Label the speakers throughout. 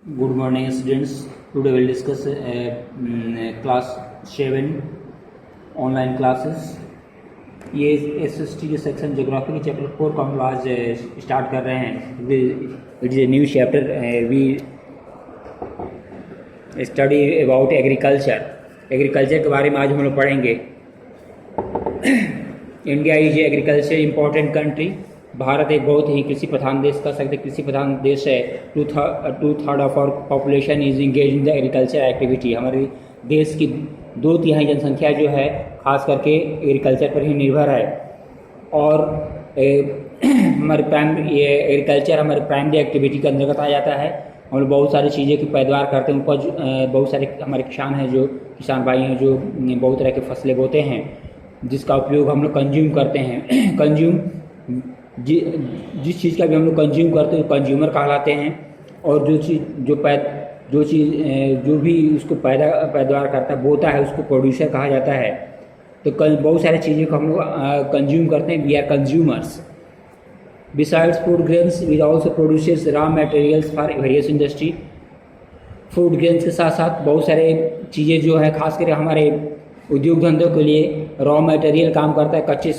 Speaker 1: Good morning, students. Today we'll discuss class 7 online classes. ये SST के section geography के chapter 4 को हम आज स्टार्ट कर रहे हैं। It is a new chapter. We study about agriculture. Agriculture के बारे में आज हम लोग पढ़ेंगे। India is agriculture important country. भारत एक बहुत ही कृषि प्रधान देश, कह सकते कृषि प्रधान देश है। Two third of our population is engage in the agriculture activity. हमारे देश की 2/3 जनसंख्या जो है खास करके एग्रीकल्चर पर ही निर्भर है। और हमारे ये एग्रीकल्चर हमारे प्राइमरी एक्टिविटी के अंतर्गत आ जाता है। हम लोग बहुत सारी चीज़ें की पैदावार करते हैं। उपज बहुत सारे हमारे किसान हैं, जो किसान भाई हैं, जो बहुत तरह की फसलें बोते हैं, जिसका उपयोग हम लोग कंज्यूम करते हैं। जिस चीज़ का भी हम लोग कंज्यूम करते हैं कंज्यूमर कहलाते हैं। और जो भी उसको पैदावार करता है, बोता है, उसको प्रोड्यूसर कहा जाता है। तो बहुत सारी चीज़ों को हम लोग कंज्यूम करते हैं। We are consumers. Besides food grains we also produces raw materials for various industry. Food grains के साथ साथ बहुत सारे चीज़ें जो है खास करके हमारे उद्योग धंधों के लिए रॉ मटेरियल काम करता है, कच्चे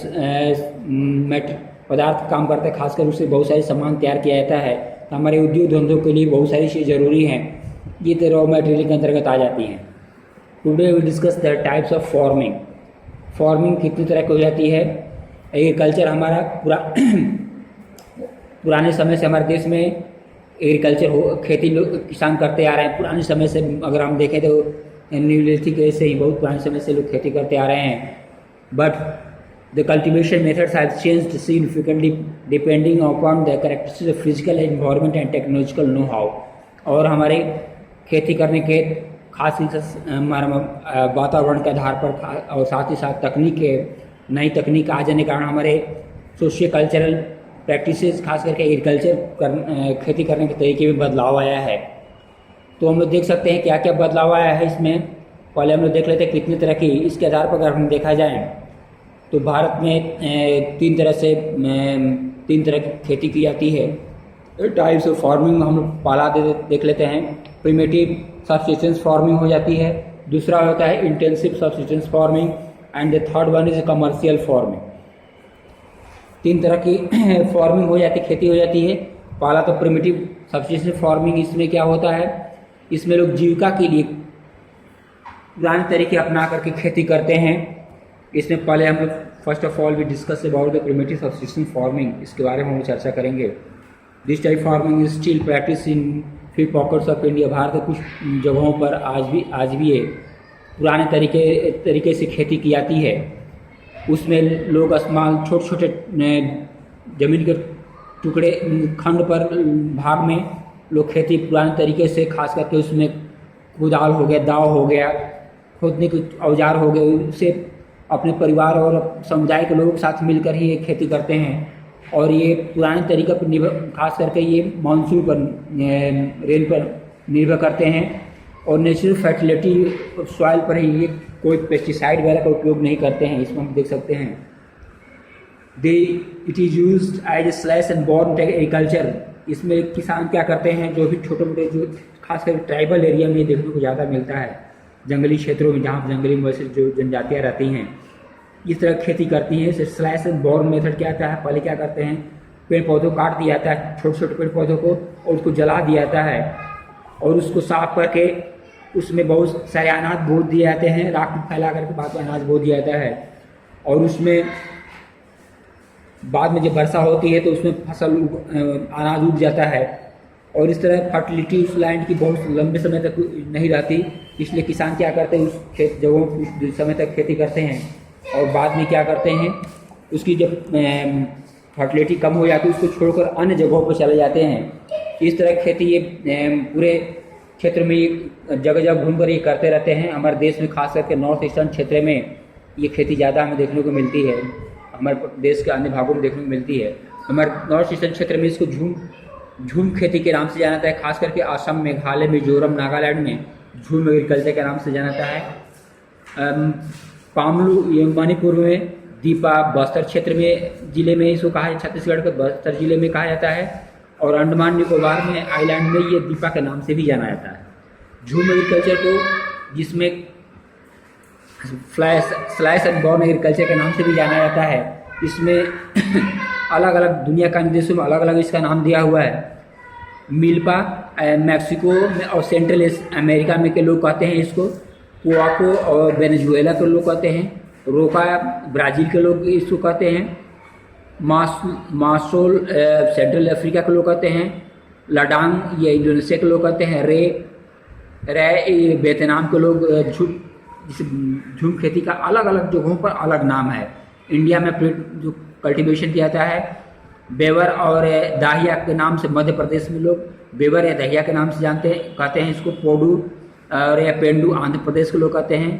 Speaker 1: पदार्थ काम करता है। खासकर उससे बहुत सारे सामान तैयार किया जाता है। तो हमारे उद्योग धंधों के लिए बहुत सारी चीज़ें ज़रूरी हैं, ये तो रॉ मटेरियल के अंतर्गत आ जाती हैं। Today we discuss the types of farming. Farming कितनी तरह की हो जाती है। एग्रीकल्चर हमारा पुराने समय से हमारे देश में एग्रीकल्चर खेती किसान करते आ रहे हैं। पुराने समय से अगर हम देखें तो न्यूलिथिक एज से ही बहुत पुराने समय से लोग खेती करते आ रहे हैं। But the cultivation methods have changed significantly depending upon the characteristics of physical environment and technological know-how। और हमारे खेती करने के खास हमारा वातावरण के आधार पर और साथ ही साथ नई तकनीक आ जाने के कारण हमारे सोशियो कल्चरल प्रैक्टिसेस खास करके एग्रीकल्चर खेती करने के तरीके में बदलाव आया है। तो हम लोग देख सकते हैं क्या क्या बदलाव आया है इसमें। पहले हम लोग देख लेते हैं कितनी तरह की। इसके आधार पर अगर हम देखा जाए तो भारत में तीन तरह की खेती की जाती है। टाइप्स ऑफ फार्मिंग हम लोग पहला देख लेते हैं। प्रिमिटिव सब्सिस्टेंस फार्मिंग हो जाती है। दूसरा होता है intensive subsistence farming and the third one is commercial farming. 3 तरह की फार्मिंग हो जाती, खेती हो जाती है। पहला तो प्रिमिटिव सब्सिस्टेंस फार्मिंग। इसमें क्या होता है, इसमें लोग जीविका के लिए पुराने तरीके अपना करके खेती करते हैं। इसमें पहले हम लोग first of all we discuss about the primitive subsistence farming. इसके बारे में हम चर्चा करेंगे। This type farming is still practice in few pockets of India. भारत के कुछ जगहों पर आज भी है पुराने तरीके से खेती की जाती है। उसमें लोग छोटे छोटे जमीन के टुकड़े खंड पर भाग में लोग खेती पुराने तरीके से, खास करके उसमें कुदाल हो गया, दाव हो गया, खोदने के औजार हो गए, उससे अपने परिवार और समुदाय के लोगों के साथ मिलकर ही ये खेती करते हैं। और ये पुराने तरीके पर खास करके ये मानसून पर, रेन पर निर्भर करते हैं। और नेचुरल फर्टिलिटी सॉइल पर ही ये कोई पेस्टिसाइड वगैरह का उपयोग नहीं करते हैं। इसमें हम देख सकते हैं it is used as a slash and burn agriculture. इसमें किसान क्या करते हैं, जो भी छोटे मोटे जो खासकर ट्राइबल एरिया में देखने को ज़्यादा मिलता है, जंगली क्षेत्रों में जहाँ जंगली वैसे जो जनजातियाँ रहती हैं, इस तरह खेती करती हैं। स्लैश एंड बॉर्न मेथड क्या आता है, पहले क्या करते हैं, पेड़ पौधों काट दिया जाता है, छोटे छोटे पेड़ पौधों को, और उसको जला दिया जाता है। और उसको साफ करके उसमें बहुत सारे अनाज बो दिए जाते हैं। राख फैला करके बाद में अनाज बो दिया जाता है। और उसमें बाद में जब वर्षा होती है तो उसमें अनाज उग जाता है। और इस तरह फर्टिलिटी उस लैंड की बहुत लंबे समय तक नहीं रहती। इसलिए किसान क्या करते हैं, उस जगहों कुछ समय तक खेती करते हैं। और बाद में क्या करते हैं, उसकी जब फर्टिलिटी कम हो जाती है उसको छोड़कर अन्य जगहों पर चले जाते हैं। इस तरह खेती ये पूरे क्षेत्र में जगह जगह घूम कर ये करते रहते हैं। हमारे देश में खास करके नॉर्थ ईस्टर्न क्षेत्र में ये खेती ज़्यादा हमें देखने को मिलती है। हमारे देश के अन्य भागों में देखने को मिलती है। हमारे नॉर्थ ईस्टर्न क्षेत्र में इसको झूम खेती के नाम से जाना जाता है। खास करके असम, मेघालय, मिजोरम, नागालैंड में झूम एग्रीकल्चर के नाम से जाना जाता है। पामलू ये मणिपुर में, दीपा बस्तर क्षेत्र में जिले में इसको कहा है, छत्तीसगढ़ के बस्तर जिले में कहा जाता है। और अंडमान निकोबार में आइलैंड में ये दीपा के नाम से भी जाना जाता है। झूम एग्रीकल्चर को, जिसमें स्लैश एंड बर्न एग्रीकल्चर के नाम से भी जाना जाता है, इसमें अलग अलग दुनिया का देशों में अलग अलग इसका नाम दिया हुआ है। मिल्पा मैक्सिको में और सेंट्रल अमेरिका में के लोग कहते हैं इसको, कोआको और वेनेजुएला के लोग कहते हैं, रोका ब्राज़ील के लोग इसको कहते हैं, मासोल सेंट्रल अफ्रीका के लोग कहते हैं, लडांग ये इंडोनेशिया के लोग कहते हैं, रे वियतनाम के लोग। झूम खेती का अलग अलग जगहों पर अलग नाम है। इंडिया में जो कल्टीवेशन किया जाता है बेवर और दाहिया के नाम से, मध्य प्रदेश में लोग बेवर या दहिया के नाम से कहते हैं इसको। पोडू और या पेंडू आंध्र प्रदेश के लोग कहते हैं।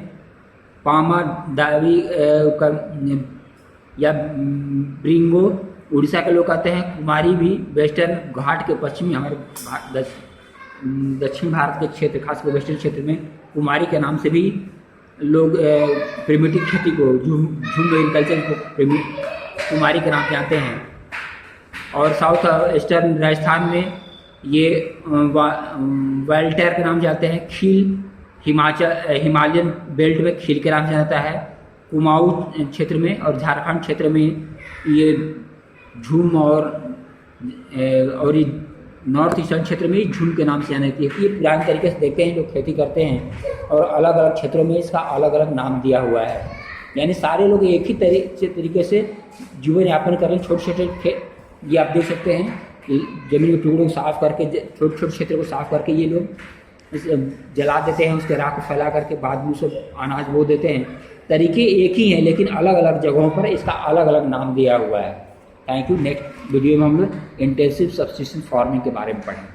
Speaker 1: पामा दावी या ब्रिंगो उड़ीसा के लोग कहते हैं। कुमारी भी वेस्टर्न घाट के पश्चिमी हमारे दक्षिण भारत के क्षेत्र, खासकर वेस्टर्न क्षेत्र में कुमारी के नाम से भी लोग प्रिमिटिव खेती को, झूम एग्रीकल्चर को कुमारी के नाम जानते हैं। और साउथ ईस्टर्न राजस्थान में ये वाल्टर के नाम जानते हैं। खील हिमालयन बेल्ट में खील के नाम से जाता है। कुमाऊं क्षेत्र में और झारखंड क्षेत्र में ये झूम और नॉर्थ ईस्टर्न क्षेत्र में झूम के नाम से जानी जाती है। ये पुराने तरीके से देखते हैं, लोग खेती करते हैं और अलग अलग क्षेत्रों में इसका अलग अलग नाम दिया हुआ है। यानी सारे लोग एक ही तरीके से जीवन यापन कर रहे हैं। छोटे छोटे ये आप देख सकते हैं, जमीन के टुकड़ों को साफ करके, छोटे छोटे क्षेत्र को साफ करके ये लोग जला देते हैं, उसके राख को फैला करके बाद में उसे अनाज बो देते हैं। तरीके एक ही हैं लेकिन अलग अलग जगहों पर इसका अलग अलग नाम दिया हुआ है। Thank you. नेक्स्ट वीडियो में हम लोग इंटेंसिव सब्स्टिट्यूशन फार्मिंग के बारे में पढ़ेंगे।